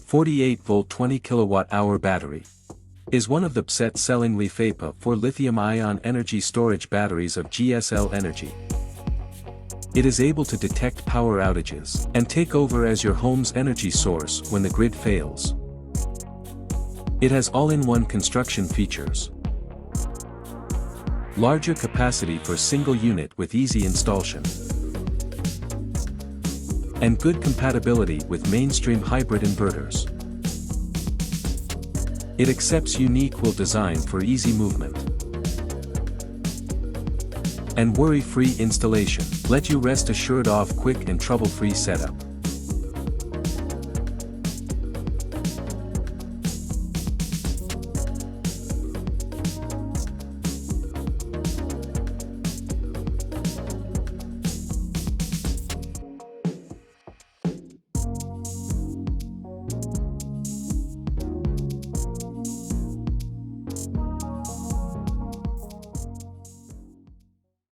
48-volt 20 kWh battery is one of the best-selling Lifepo4 lithium-ion energy storage batteries of GSL Energy. It is able to detect power outages and take over as your home's energy source when the grid fails. It has all-in-one construction features, larger capacity for single unit with easy installation, and good compatibility with mainstream hybrid inverters. It accepts unique wheel design for easy movement and worry-free installation. Let you rest assured of quick and trouble-free setup.